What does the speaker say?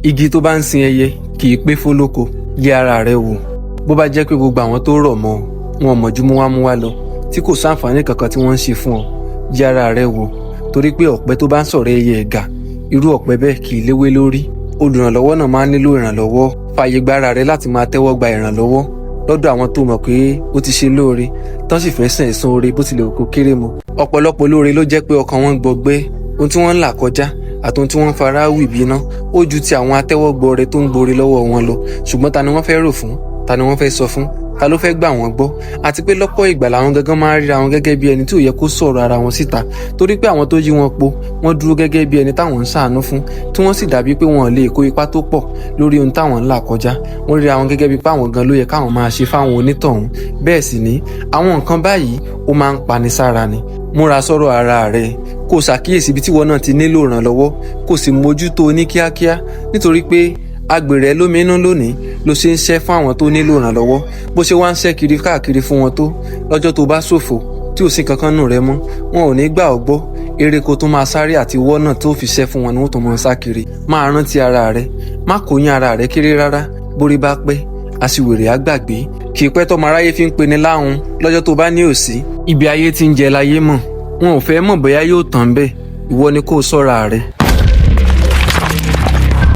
igi tó bá ń sin ẹyẹ kì í pé fólóko. Yẹ ara rẹ wò. Bó bá jẹ́ pé gbogbo àwọn tó rọ̀ mọ́ wọn mọ̀jú múwámúwá lọ tí kò sáǹfààní kankan tí wọ́n ń ṣe fún ọ, yẹ ara rẹ wò. Torí pé ọ̀pẹ tó bá ń sọ̀rọ̀ ẹyẹ ẹ̀gà, irú ọ̀pẹ bẹ́ẹ̀ kì í léwé lórí. Olùrànlọ́wọ́ náà máa ń nílò ìrànlọ́wọ́. Fààyè gba ara rẹ láti máa tẹ́wọ́ gba ìrànlọ́wọ́ lọ́dọ̀ àwọn tó mọ̀ pé ó ti ṣe lóore tán sì fẹ́ san ẹ̀san oore bó tilẹ̀ kó kéré mọ́. Ọ̀pọ̀lọpọ̀ olóore ló jẹ́ pé ọkàn wọn gbọgbẹ́, ohun tí wọ́n ń là kọjá àti ohun tí wọ́n ń fara wì bíná ó ju ti àwọn atẹ́wọ́gbọrẹ tó ń gbore lọ́wọ́ wọn lọ. Ṣùgbọ́n ta ni wọ́n fẹ́ rò fún? Ta ni wọ́n fẹ́ sọ fún? Ta ló fẹ́ gbà wọ́n gbọ́? Àti pé lọ́pọ̀ ìgbà làwọn gangan máa ń ríra wọn gẹ́gẹ́ bí ẹni tí ò yẹ kó sọ̀rọ̀ ara wọn síta, torí pé àwọn tó yí wọn po wọ́n dúró gẹ́gẹ́ bí ẹni táwọn ń ṣàánú fún, tí wọ́n sì dàbí pé wọn ò lè kó ipa tó pọ̀ lórí ohun táwọn ń là kọjá. Wọ́n ríra wọn gẹ́gẹ́ bí pé àwọn gan ló yẹ káwọn máa ṣe fáwọn onítọ̀hún. Bẹ́ẹ̀ sì ni àwọn nǹkan báyìí ó máa ń pani sára ni. Múra sọ́rọ̀ ara rẹ, kó o ṣàkíyèsí ibi tí wọn náà ti nílò ìrànlọ́wọ́, kó o sì mójútó ní kíákíá, nítorí pé agbèrè lóminú lónìí ló ṣe ń ṣẹ́ fún àwọn tó nílò ìrànlọ́wọ́. Bó ṣe wá ń ṣẹ́ kiri káàkiri fún wọn tó, lọ́jọ́ tó bá ṣòfò tí ò sí kankan nù rẹ mọ́, wọn ò ní gbà ọ́ gbọ́. Eré kó tó máa sáré àti wọ́ náà tó fi ṣẹ́ fún wọn ni wọ́n tó máa sá kiri. Máa rántí ara rẹ, má kó yín ara rẹ kéré rárá. Bórí bá pẹ́, aṣiwèrè á gbàgbé. Kì í pẹ́ tọ́mọ aráyé fi ń pe ni láhùn lọ́jọ́ tó bá ní òsì. Ibi ayé ti ń jẹ láyé mọ̀, wọn ò fẹ́ mọ̀ bóyá yóò tán bẹ́ẹ̀. Ìwọ ni kó o ṣọ́ra rẹ.